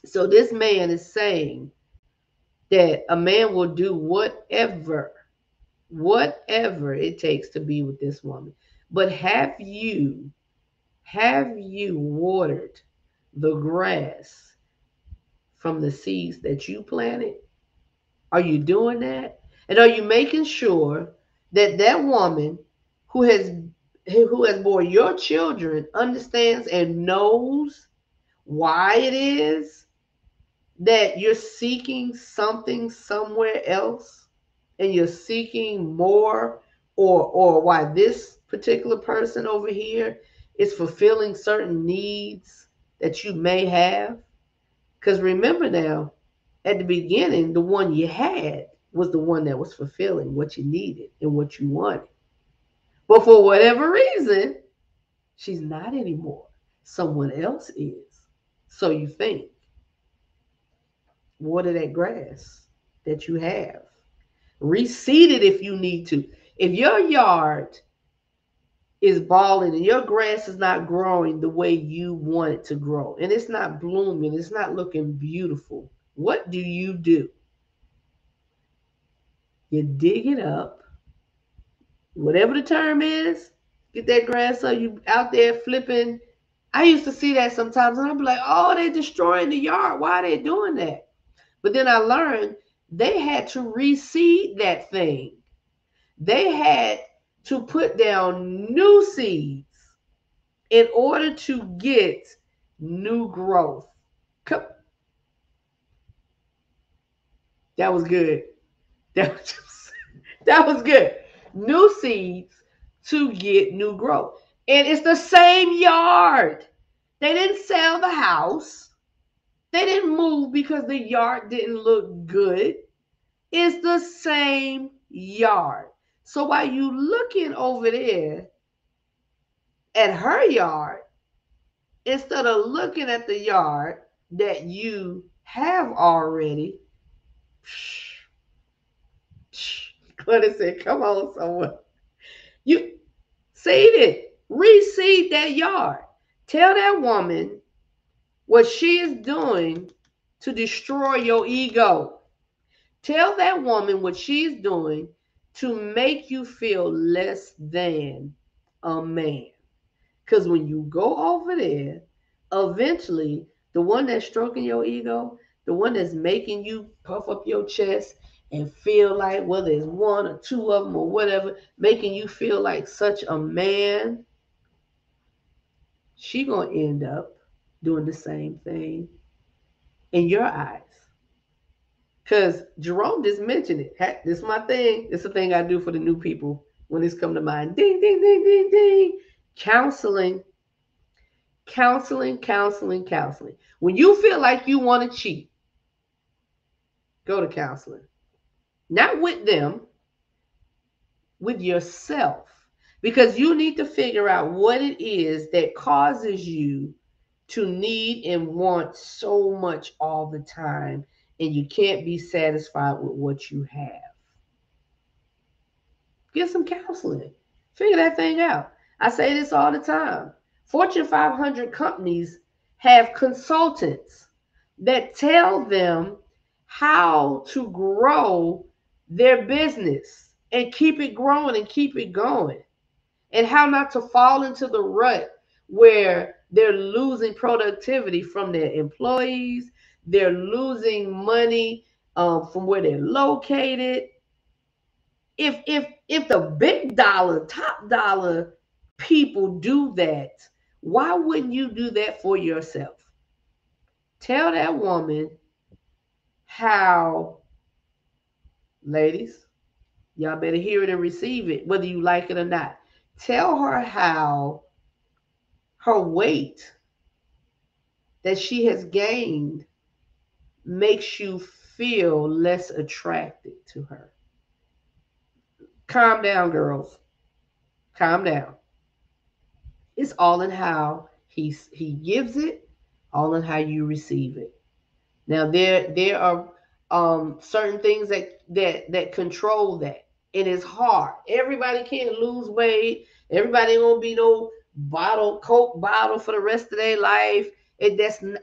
So this man is saying that a man will do whatever it takes to be with this woman. But have you watered the grass from the seeds that you planted? Are you doing that? And are you making sure that that woman who has bore your children understands and knows why it is that you're seeking something somewhere else and you're seeking more, or why this particular person over here is fulfilling certain needs that you may have? Because remember now, at the beginning, the one you had was the one that was fulfilling what you needed and what you wanted. But for whatever reason, she's not anymore. Someone else is. So you think, water that grass that you have. Reseed it if you need to. If your yard is balling and your grass is not growing the way you want it to grow, and it's not blooming, it's not looking beautiful, what do? You dig it up, whatever the term is, get that grass up. You out there flipping. I used to see that sometimes and I'd be like, oh, they're destroying the yard. Why are they doing that? But then I learned they had to reseed that thing. They had to put down new seeds in order to get new growth. That was good. That was good. New seeds to get new growth. And it's the same yard. They didn't sell the house. They didn't move because the yard didn't look good. It's the same yard. So while you looking over there at her yard, instead of looking at the yard that you have already, Glenn said, come on, someone. You seed it. Reseed that yard. Tell that woman what she is doing to destroy your ego. Tell that woman what she's doing to make you feel less than a man. Because when you go over there, eventually, the one that's stroking your ego, the one that's making you puff up your chest and feel like, whether it's one or two of them or whatever, making you feel like such a man, she gonna end up doing the same thing in your eyes. Because Jerome just mentioned it. Heck, this is my thing. It's the thing I do for the new people when this come to mind. Ding, ding, ding, ding, ding. Counseling. When you feel like you want to cheat, go to counseling. Not with them, with yourself. Because you need to figure out what it is that causes you to need and want so much all the time, and you can't be satisfied with what you have. Get some counseling. Figure that thing out. I say this all the time. Fortune 500 companies have consultants that tell them how to grow their business and keep it growing and keep it going. and how not to fall into the rut where they're losing productivity from their employees, they're losing money from where they're located. If the big dollar, top dollar people do that, why wouldn't you do that for yourself? Tell that woman how, ladies, y'all better hear it and receive it, whether you like it or not. Tell her how her weight that she has gained makes you feel less attracted to her. Calm down, girls. Calm down. It's all in how he gives it, all in how you receive it. Now there are certain things that control that. It is hard. Everybody can't lose weight. Everybody ain't gonna be no Coke bottle for the rest of their life. That's not,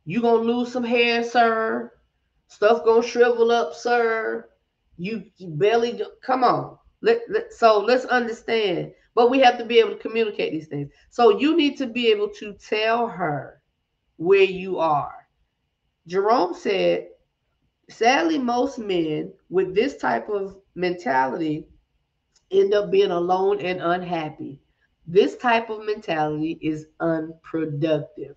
you gonna lose some hair, sir. Stuff gonna shrivel up, sir. You barely come on. So let's understand. But we have to be able to communicate these things. So you need to be able to tell her where you are. Jerome said, sadly, most men with this type of mentality end up being alone and unhappy. This type of mentality is unproductive.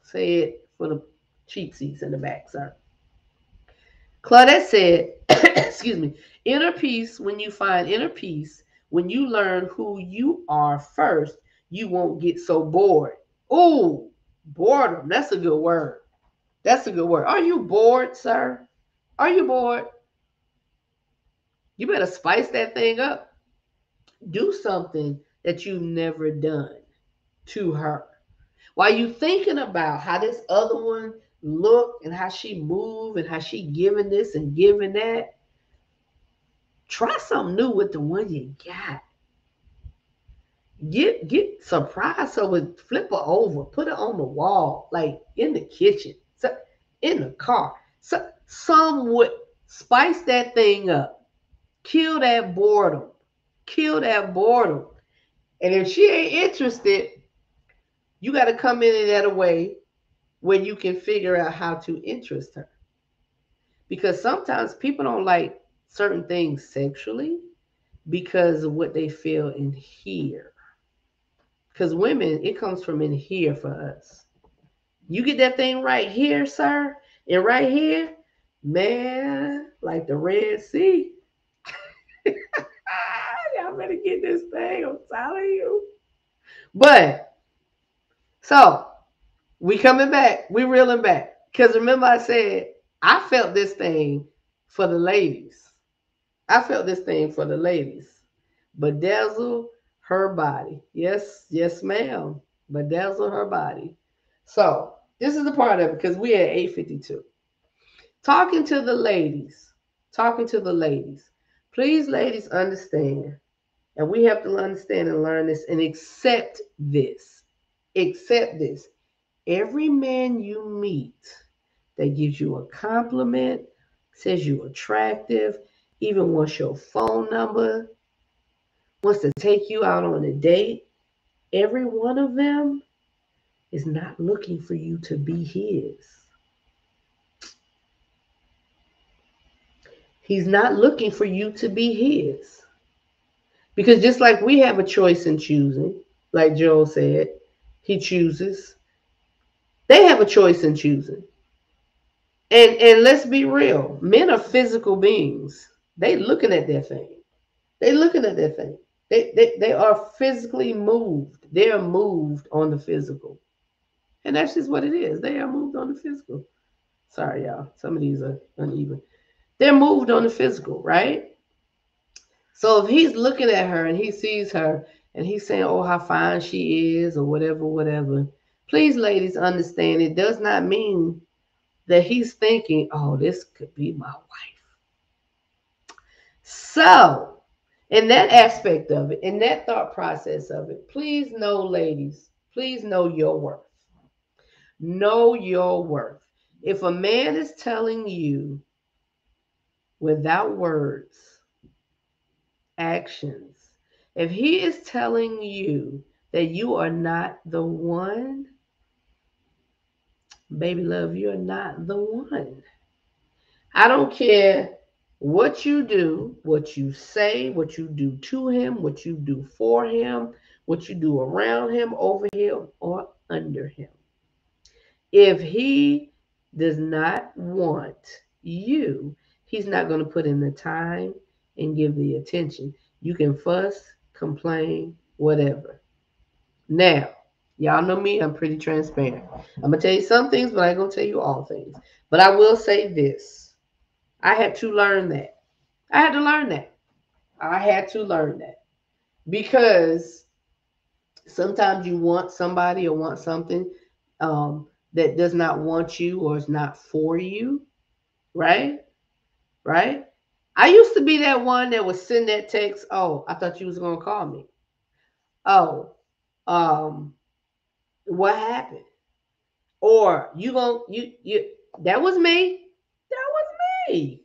Say it for the cheap seats in the back, sir. Claudette said, excuse me, inner peace, when you find inner peace, when you learn who you are first, you won't get so bored. Oh, boredom. That's a good word. That's a good word. Are you bored, sir? Are you bored? You better spice that thing up. Do something that you've never done to her. While you thinking about how this other one look and how she move and how she giving this and giving that, try something new with the one you got. Get surprised, so it flip her over, put it on the wall, like in the kitchen, so in the car. So some would spice that thing up, kill that boredom, kill that boredom. And if she ain't interested, you got to come in at a way where you can figure out how to interest her. Because sometimes people don't like certain things sexually because of what they feel in here. Because women, it comes from in here for us. You get that thing right here, sir, and right here, man, like the Red Sea. Y'all better get this thing, I'm telling you. But, so, we coming back. We reeling back. Because remember I said, I felt this thing for the ladies. I felt this thing for the ladies. Bedazzle her body. Yes, yes, ma'am. Bedazzle her body. So this is the part of it because we at 8:52. Talking to the ladies. Talking to the ladies. Please, ladies, understand. And we have to understand and learn this and accept this. Accept this. Every man you meet that gives you a compliment, says you're attractive, even wants your phone number, wants to take you out on a date, every one of them is not looking for you to be his. He's not looking for you to be his. Because just like we have a choice in choosing, like Joel said, he chooses. They have a choice in choosing. And let's be real, men are physical beings. They looking at their thing. They looking at their thing. They are physically moved. They are moved on the physical. And that's just what it is. They are moved on the physical. Sorry, y'all. Some of these are uneven. They're moved on the physical, right? So if he's looking at her and he sees her and he's saying, oh, how fine she is or whatever, whatever. Please, ladies, understand it does not mean that he's thinking, oh, this could be my wife. So, in that aspect of it, in that thought process of it, please know, ladies, please know your worth. Know your worth. If a man is telling you without words, actions, If he is telling you that you are not the one, baby love, you're not the one. I don't care what you do, what you say, what you do to him, what you do for him, what you do around him, over him, or under him. If he does not want you, he's not going to put in the time and give the attention. You can fuss, complain, whatever. Now, y'all know me, I'm pretty transparent. I'm going to tell you some things, but I ain't going to tell you all things. But I will say this. I had to learn that. I had to learn that. I had to learn that. Because sometimes you want somebody or want something that does not want you or is not for you, right? Right? I used to be that one that would send that text, oh, I thought you was going to call me. Oh, um, what happened? Or you that was me. That was me.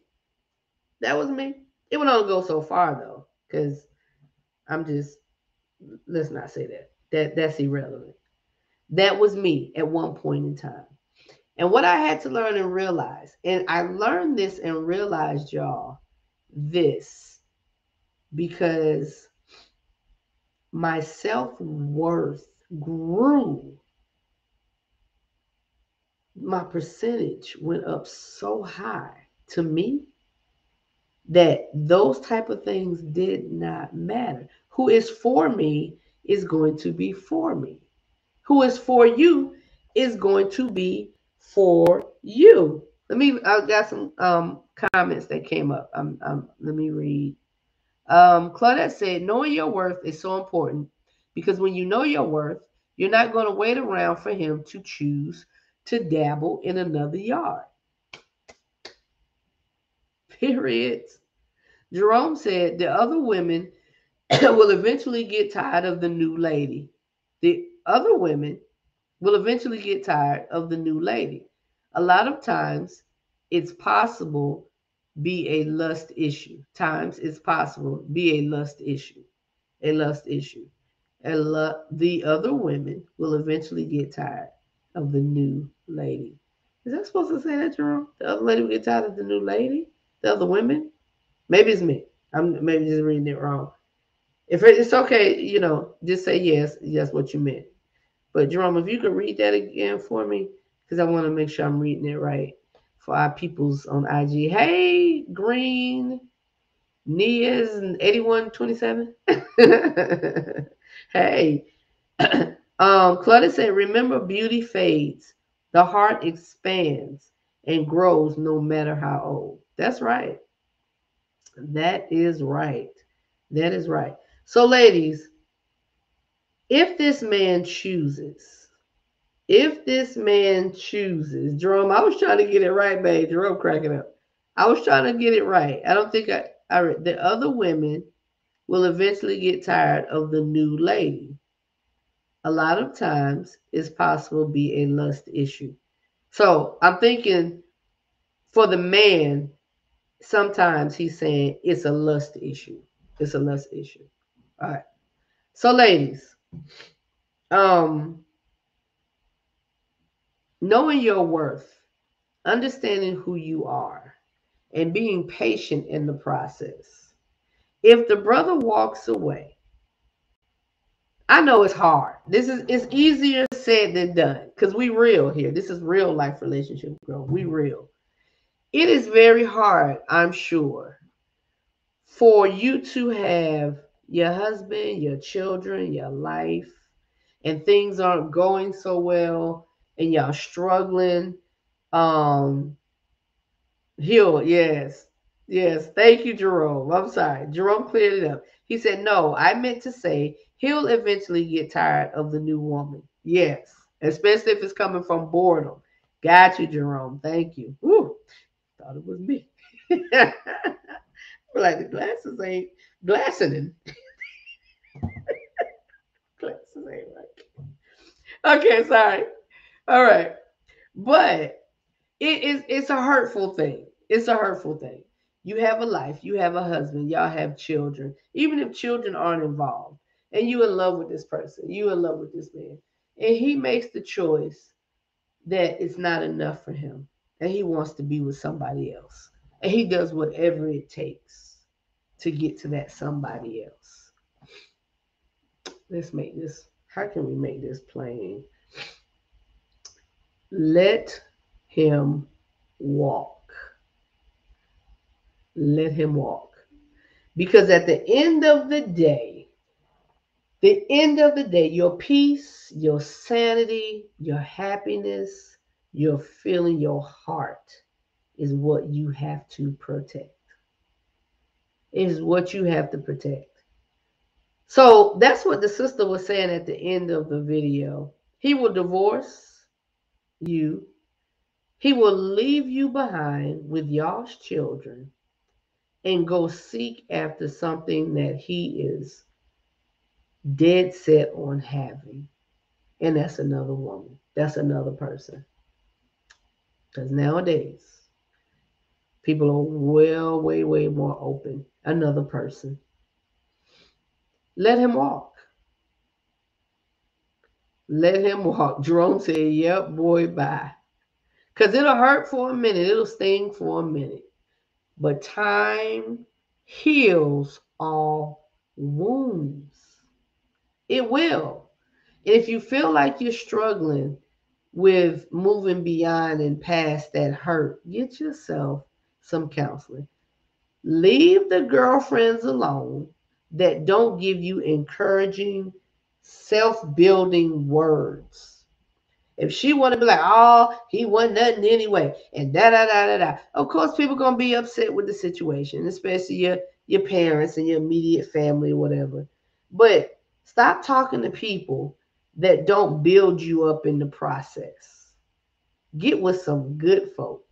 That was me. It would only go so far though, because I'm just, let's not say that. That's irrelevant. That was me at one point in time. And what I had to learn and realize, and I learned this and realized, y'all, this because my self-worth grew. My percentage went up so high to me that those type of things did not matter. Who is for me is going to be for me. Who is for you is going to be for you. I got some comments that came up. Let me read. Claudette said, knowing your worth is so important because when you know your worth, you're not going to wait around for him to choose to dabble in another yard. Period. Jerome said, the other women will eventually get tired of the new lady. The other women will eventually get tired of the new lady. A lot of times it's possible be a lust issue. Times it's possible be a lust issue. A lust issue. The other women will eventually get tired of the new lady. Is that supposed to say that, Jerome? The other lady will get tired of the new lady? The other women? Maybe it's me. I'm maybe just reading it wrong. If it's okay, just say yes. That's what you meant. But Jerome, if you could read that again for me, because I want to make sure I'm reading it right for our peoples on IG. Hey, Green, Nia's and 8127. Hey, Claudia said, remember beauty fades, the heart expands and grows no matter how old. That's right. That is right. That is right. So, ladies, if this man chooses, Jerome, I was trying to get it right, babe. Jerome cracking up. I was trying to get it right. I don't think I read. The other women will eventually get tired of the new lady. A lot of times it's possible to be a lust issue. So I'm thinking for the man, sometimes he's saying it's a lust issue. It's a lust issue. All right. So ladies, knowing your worth, understanding who you are, and being patient in the process. If the brother walks away, I know it's hard. It's easier said than done because we real here. This is real life relationship growth. We real. It is very hard, I'm sure, for you to have your husband, your children, your life, and things aren't going so well, and y'all struggling. He'll, yes. Yes. Thank you, Jerome. I'm sorry. Jerome cleared it up. He said, no, I meant to say he'll eventually get tired of the new woman. Yes. Especially if it's coming from boredom. Got you, Jerome. Thank you. Woo. Thought it was me. Like the glasses ain't glassing. Glasses ain't right. Okay, sorry. All right. But it's a hurtful thing. It's a hurtful thing. You have a life, you have a husband, y'all have children. Even if children aren't involved, and you in love with this person, you in love with this man, and he makes the choice that it's not enough for him, and he wants to be with somebody else, and he does whatever it takes to get to that somebody else. Let's make this. How can we make this plain? Let him walk. Let him walk. Because at the end of the day, your peace, your sanity, your happiness, your feeling, your heart is what you have to protect. Is what you have to protect. So that's what the sister was saying at the end of the video. He will divorce you. He will leave you behind with y'all's children and go seek after something that he is dead set on having. And that's another woman. That's another person. Because nowadays, people are way more open. Another person. Let him walk. Let him walk. Jerome said, yep, boy, bye. Because it'll hurt for a minute. It'll sting for a minute. But time heals all wounds. It will. And if you feel like you're struggling with moving beyond and past that hurt, get yourself some counseling. Leave the girlfriends alone that don't give you encouraging, self-building words. If she want to be like, oh, he wasn't nothing anyway, and da. Of course, people gonna be upset with the situation, especially your parents and your immediate family or whatever. But stop talking to people that don't build you up in the process. Get with some good folk.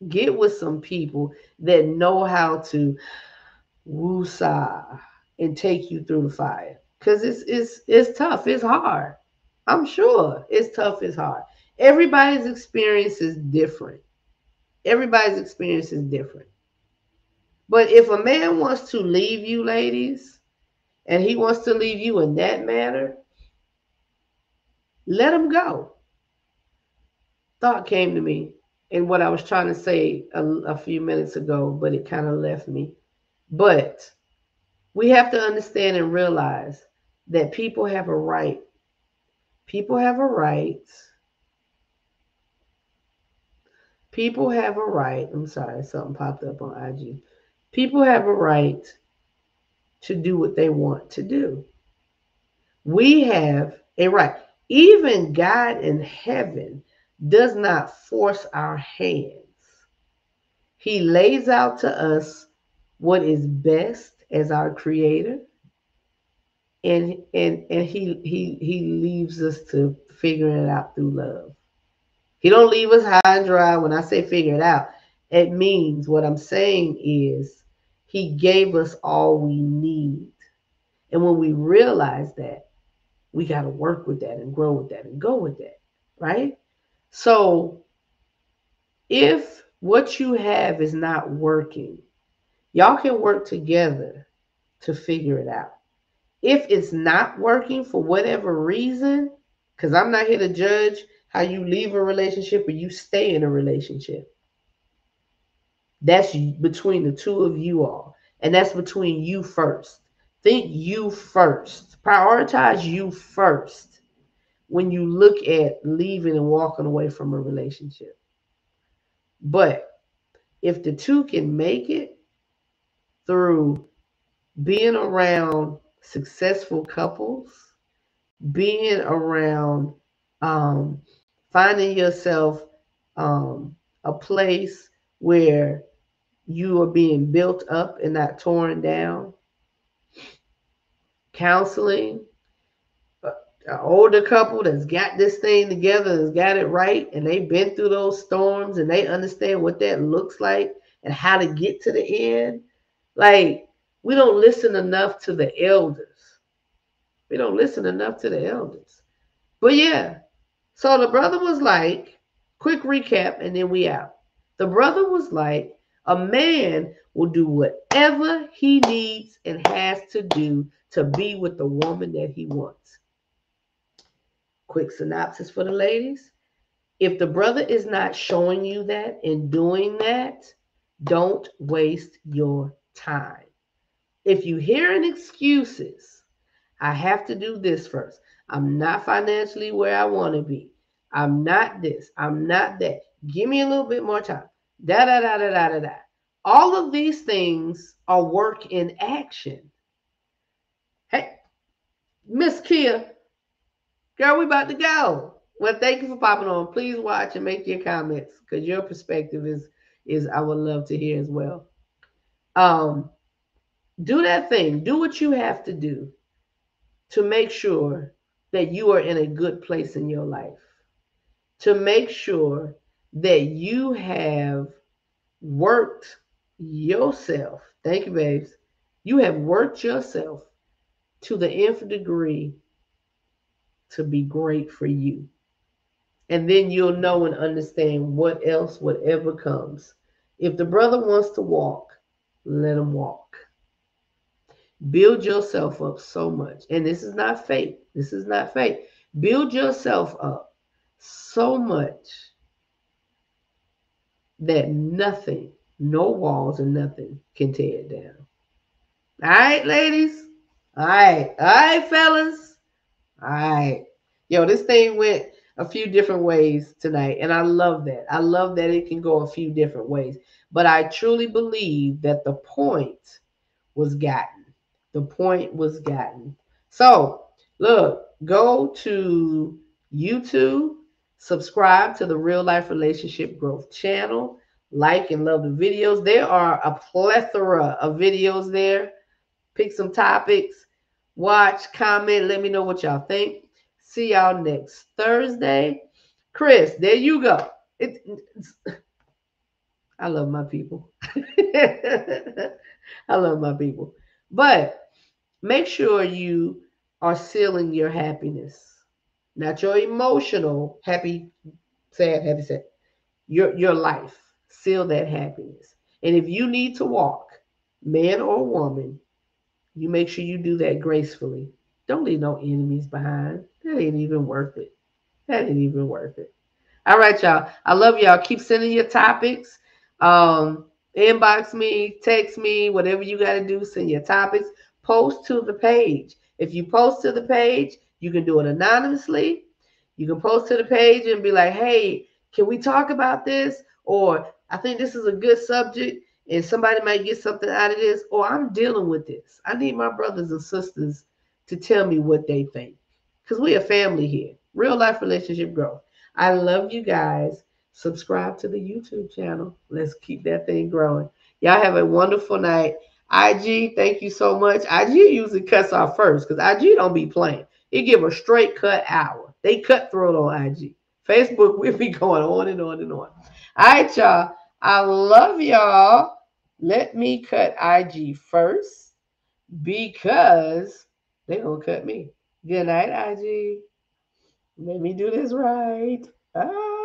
Get with some people that know how to woosah and take you through the fire. Because it's tough. It's hard. I'm sure it's tough. It's hard. Everybody's experience is different. Everybody's experience is different. But if a man wants to leave you, ladies, and he wants to leave you in that manner, let him go. Thought came to me and what I was trying to say a few minutes ago, but it kind of left me. But we have to understand and realize that people have a right. People have a right. People have a right. I'm sorry, something popped up on IG. People have a right to do what they want to do. We have a right. Even God in heaven does not force our hands. He lays out to us what is best as our creator. And he leaves us to figure it out through love. He don't leave us high and dry. When I say figure it out, it means what I'm saying is he gave us all we need. And when we realize that, we got to work with that and grow with that and go with that, right? So if what you have is not working, y'all can work together to figure it out. If it's not working for whatever reason, because I'm not here to judge how you leave a relationship or you stay in a relationship. That's between the two of you all. And that's between you first. Think you first. Prioritize you first when you look at leaving and walking away from a relationship. But if the two can make it through being around successful couples, being around finding yourself a place where you are being built up and not torn down, counseling, an older couple that's got this thing together, has got it right, and they've been through those storms and they understand what that looks like and how to get to the end. Like, we don't listen enough to the elders. We don't listen enough to the elders. But yeah, so the brother was like, quick recap, and then we out. The brother was like, A man will do whatever he needs and has to do to be with the woman that he wants. Quick synopsis for the ladies. If the brother is not showing you that and doing that, don't waste your time. If you hearing excuses, I have to do this first. I'm not financially where I want to be. I'm not this. I'm not that. Give me a little bit more time. Da da da da da da da. All of these things are work in action. Hey, Miss Kia, girl, we about to go. Well, thank you for popping on. Please watch and make your comments because your perspective is I would love to hear as well. Um, do that thing. Do what you have to do to make sure that you are in a good place in your life. To make sure that you have worked yourself. Thank you, babes. You have worked yourself to the nth degree to be great for you. And then you'll know and understand what else, whatever comes. If the brother wants to walk, let him walk. Build yourself up so much. And this is not fake. This is not fake. Build yourself up so much that nothing, no walls and nothing can tear it down. All right, ladies? All right. All right, fellas? All right. Yo, this thing went a few different ways tonight, and I love that. I love that it can go a few different ways. But I truly believe that the point was gotten. The point was gotten. So, look, go to YouTube, subscribe to the Real Life Relationship Growth channel, like and love the videos. There are a plethora of videos there. Pick some topics, watch, comment, let me know what y'all think. See y'all next Thursday. Chris, there you go. I love my people. I love my people. But make sure you are sealing your happiness, not your emotional happy, sad, happy, sad. Your life. Seal that happiness. And if you need to walk, man or woman, you make sure you do that gracefully. Don't leave no enemies behind. That ain't even worth it. That ain't even worth it. All right, y'all. I love y'all. Keep sending your topics. Inbox me, text me, whatever you got to do. Send your topics. Post to the page. If you post to the page, you can do it anonymously. You can post to the page and be like, hey, can we talk about this? Or I think this is a good subject and somebody might get something out of this. Or I'm dealing with this. I need my brothers and sisters to tell me what they think. Because we're a family here. Real life relationship growth. I love you guys. Subscribe to the YouTube channel. Let's keep that thing growing. Y'all have a wonderful night. IG, thank you so much. IG usually cuts off first because IG don't be playing. It give a straight cut hour. They cutthroat on IG. Facebook, we'll be going on and on and on. All right, y'all. I love y'all. Let me cut IG first because they're going to cut me. Good night, IG. Let me do this right. Ah.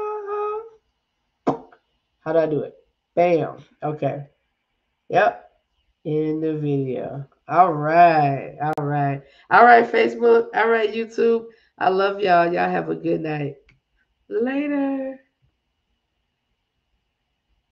How do I do it? Bam. Okay. Yep. In the video. All right. All right. All right, Facebook. All right, YouTube. I love y'all. Y'all have a good night. Later.